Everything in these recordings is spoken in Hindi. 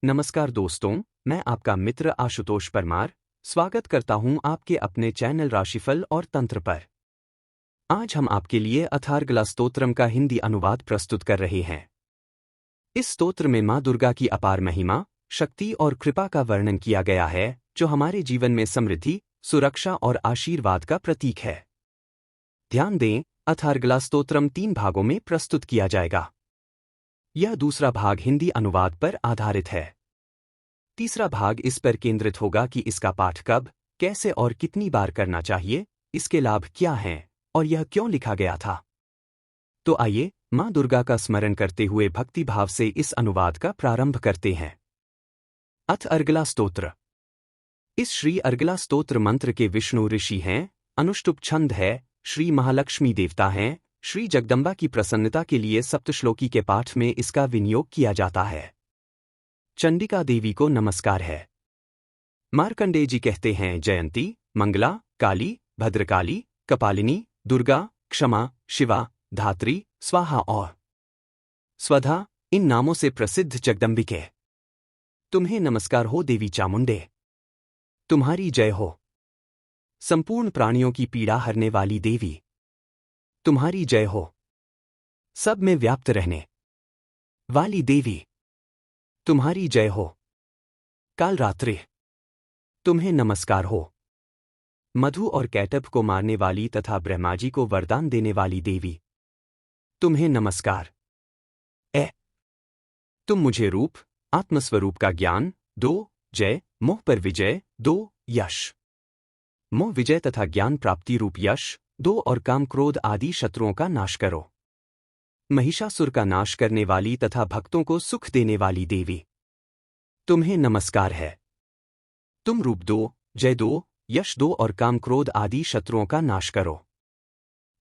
नमस्कार दोस्तों, मैं आपका मित्र आशुतोष परमार स्वागत करता हूं आपके अपने चैनल राशिफल और तंत्र पर। आज हम आपके लिए अथार्गला स्तोत्रम का हिंदी अनुवाद प्रस्तुत कर रहे हैं। इस स्तोत्र में मां दुर्गा की अपार महिमा, शक्ति और कृपा का वर्णन किया गया है, जो हमारे जीवन में समृद्धि, सुरक्षा और आशीर्वाद का प्रतीक है। ध्यान दें, अथार्गला स्तोत्रम 3 भागों में प्रस्तुत किया जाएगा। यह दूसरा भाग हिंदी अनुवाद पर आधारित है। तीसरा भाग इस पर केंद्रित होगा कि इसका पाठ कब, कैसे और कितनी बार करना चाहिए, इसके लाभ क्या हैं और यह क्यों लिखा गया था। तो आइए, मां दुर्गा का स्मरण करते हुए भक्ति भाव से इस अनुवाद का प्रारंभ करते हैं। अथ अर्गला स्तोत्र। इस श्री अर्गला स्तोत्र मंत्र के विष्णु ऋषि हैं, अनुष्टुप छंद है, श्री महालक्ष्मी देवता हैं, श्री जगदम्बा की प्रसन्नता के लिए सप्तश्लोकी के पाठ में इसका विनियोग किया जाता है। चंडिका देवी को नमस्कार है। मार्कंडेय जी कहते हैं, जयंती, मंगला, काली, भद्रकाली, कपालिनी, दुर्गा, क्षमा, शिवा, धात्री, स्वाहा और स्वधा, इन नामों से प्रसिद्ध जगदम्बिके, तुम्हें नमस्कार हो देवी चामुंडे, तुम्हारी जय हो। संपूर्ण प्राणियों की पीड़ा हरने वाली देवी, तुम्हारी जय हो। सब में व्याप्त रहने वाली देवी, तुम्हारी जय हो। कालरात्रि, तुम्हें नमस्कार हो। मधु और कैटभ को मारने वाली तथा ब्रह्माजी को वरदान देने वाली देवी, तुम्हें नमस्कार। तुम मुझे रूप, आत्मस्वरूप का ज्ञान दो, जय, मोह पर विजय दो, यश, मोह विजय तथा ज्ञान प्राप्ति रूप यश दो और काम क्रोध आदि शत्रुओं का नाश करो। महिषासुर का नाश करने वाली तथा भक्तों को सुख देने वाली देवी, तुम्हें नमस्कार है। तुम रूप दो, जय दो, यश दो और काम क्रोध आदि शत्रुओं का नाश करो।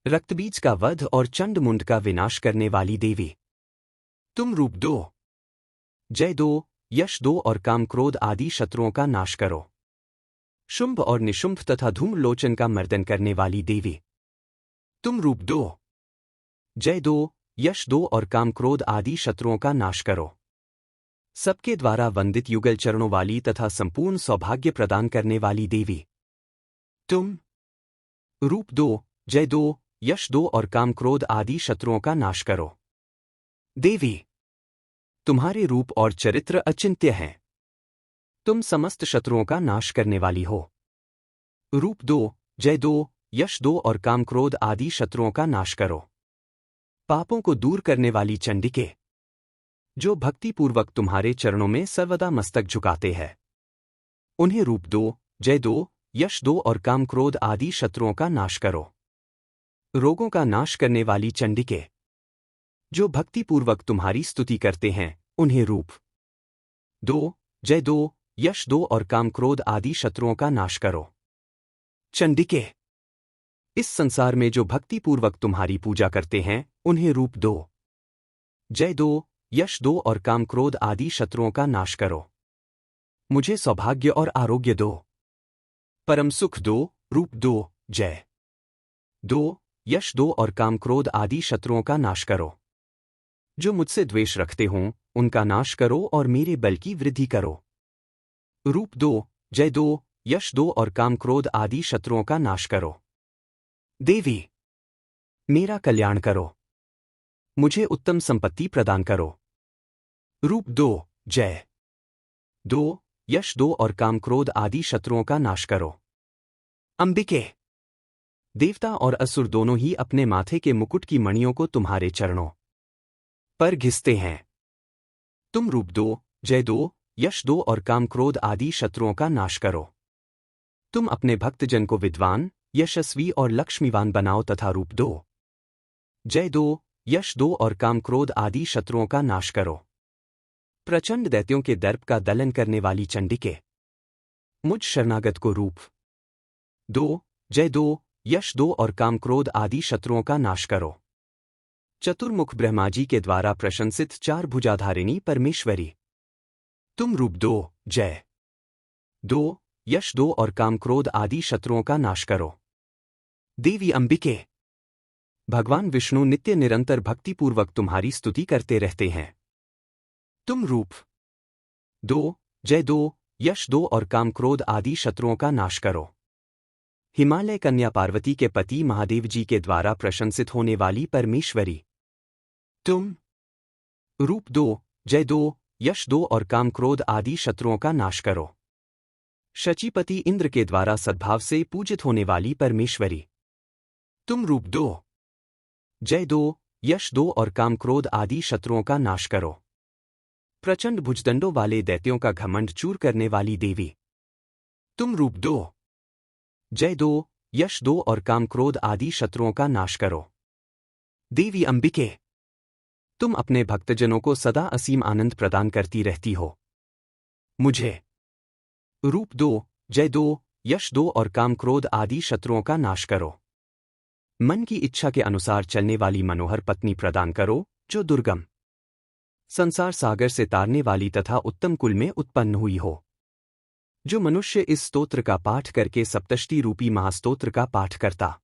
रक्तबीज का वध और चंडमुंड का विनाश करने वाली देवी, तुम रूप दो, जय दो, यश दो और काम क्रोध आदि शत्रुओं का नाश करो। शुंभ और निशुंभ तथा धूम्रलोचन का मर्दन करने वाली देवी, तुम रूप दो, जय दो, यश दो और काम क्रोध आदि शत्रुओं का नाश करो। सबके द्वारा वंदित युगल चरणों वाली तथा संपूर्ण सौभाग्य प्रदान करने वाली देवी, तुम रूप दो, जय दो, यश दो और काम क्रोध आदि शत्रुओं का नाश करो। देवी, तुम्हारे रूप और चरित्र अचिंत्य हैं। तुम समस्त शत्रुओं का नाश करने वाली हो। रूप दो, जय दो, यश दो और काम क्रोध आदि शत्रुओं का नाश करो। पापों को दूर करने वाली चंडिके, जो भक्तिपूर्वक तुम्हारे चरणों में सर्वदा मस्तक झुकाते हैं, उन्हें रूप दो, जय दो, यश दो और काम क्रोध आदि शत्रुओं का नाश करो। रोगों का नाश करने वाली चंडिके, जो भक्तिपूर्वक तुम्हारी स्तुति करते हैं, उन्हें रूप दो, जय दो, यश दो और काम क्रोध आदि शत्रुओं का नाश करो। चंडिके, इस संसार में जो भक्तिपूर्वक तुम्हारी पूजा करते हैं, उन्हें रूप दो, जय दो, यश दो और काम क्रोध आदि शत्रुओं का नाश करो। मुझे सौभाग्य और आरोग्य दो, परम सुख दो, रूप दो, जय दो, यश दो और काम क्रोध आदि शत्रुओं का नाश करो। जो मुझसे द्वेष रखते हों, उनका नाश करो और मेरे बल की वृद्धि करो। रूप दो, जय दो, यश दो और काम क्रोध आदि शत्रुओं का नाश करो। देवी, मेरा कल्याण करो। मुझे उत्तम संपत्ति प्रदान करो। रूप दो, जय दो, यश दो और काम क्रोध आदि शत्रुओं का नाश करो। अंबिके, देवता और असुर दोनों ही अपने माथे के मुकुट की मणियों को तुम्हारे चरणों पर घिसते हैं। तुम रूप दो, जय दो, यश दो और काम क्रोध आदि शत्रुओं का नाश करो। तुम अपने भक्तजन को विद्वान, यशस्वी और लक्ष्मीवान बनाओ तथा रूप दो, जय दो, यश दो और काम क्रोध आदि शत्रुओं का नाश करो। प्रचंड दैत्यों के दर्प का दलन करने वाली चंडिके, मुझ शरणागत को रूप दो, जय दो, यश दो और काम क्रोध आदि शत्रुओं का नाश करो। चतुर्मुख ब्रह्माजी के द्वारा प्रशंसित चार भुजाधारिणी परमेश्वरी, तुम रूप दो, जय दो, यश दो और काम क्रोध आदि शत्रुओं का नाश करो। देवी अंबिके, भगवान विष्णु नित्य निरंतर भक्तिपूर्वक तुम्हारी स्तुति करते रहते हैं। तुम रूप दो, जय दो, यश दो और काम क्रोध आदि शत्रुओं का नाश करो। हिमालय कन्या पार्वती के पति महादेव जी के द्वारा प्रशंसित होने वाली परमेश्वरी। तुम। रूप दो, जय दो, यश दो और काम क्रोध आदि शत्रुओं का नाश करो। शचीपति इंद्र के द्वारा सद्भाव से पूजित होने वाली परमेश्वरी। तुम रूप दो, जय दो, यश दो और काम क्रोध आदि शत्रुओं का नाश करो। प्रचंड भुजदंडों वाले दैत्यों का घमंड चूर करने वाली देवी। तुम रूप दो, जय दो, यश दो और काम क्रोध आदि शत्रुओं का नाश करो। देवी अंबिके। तुम अपने भक्तजनों को सदा असीम आनंद प्रदान करती रहती हो। मुझे रूप दो, जय दो, यश दो और काम क्रोध आदि शत्रुओं का नाश करो। मन की इच्छा के अनुसार चलने वाली मनोहर पत्नी प्रदान करो, जो दुर्गम संसार सागर से तारने वाली तथा उत्तम कुल में उत्पन्न हुई हो। जो मनुष्य इस स्तोत्र का पाठ करके सप्तष्टि रूपी महास्तोत्र का पाठ करता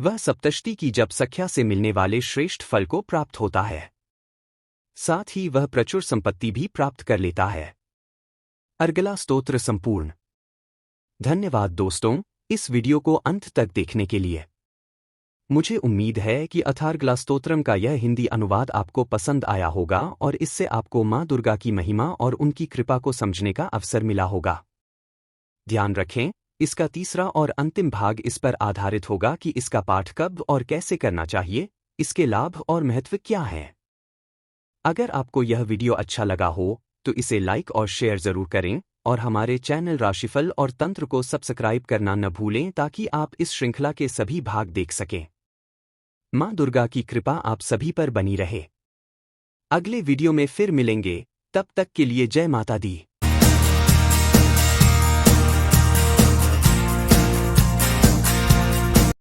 वह सप्तष्टि की जप सख्या से मिलने वाले श्रेष्ठ फल को प्राप्त होता है। साथ ही वह प्रचुर संपत्ति भी प्राप्त कर लेता है। अर्गला स्तोत्र संपूर्ण। धन्यवाद दोस्तों, इस वीडियो को अंत तक देखने के लिए। मुझे उम्मीद है कि अथार्गला स्तोत्रम का यह हिंदी अनुवाद आपको पसंद आया होगा और इससे आपको मां दुर्गा की महिमा और उनकी कृपा को समझने का अवसर मिला होगा। ध्यान रखें, इसका तीसरा और अंतिम भाग इस पर आधारित होगा कि इसका पाठ कब और कैसे करना चाहिए, इसके लाभ और महत्व क्या है। अगर आपको यह वीडियो अच्छा लगा हो तो इसे लाइक और शेयर जरूर करें और हमारे चैनल राशिफल और तंत्र को सब्सक्राइब करना न भूलें ताकि आप इस श्रृंखला के सभी भाग देख सकें। मां दुर्गा की कृपा आप सभी पर बनी रहे। अगले वीडियो में फिर मिलेंगे, तब तक के लिए जय माता दी।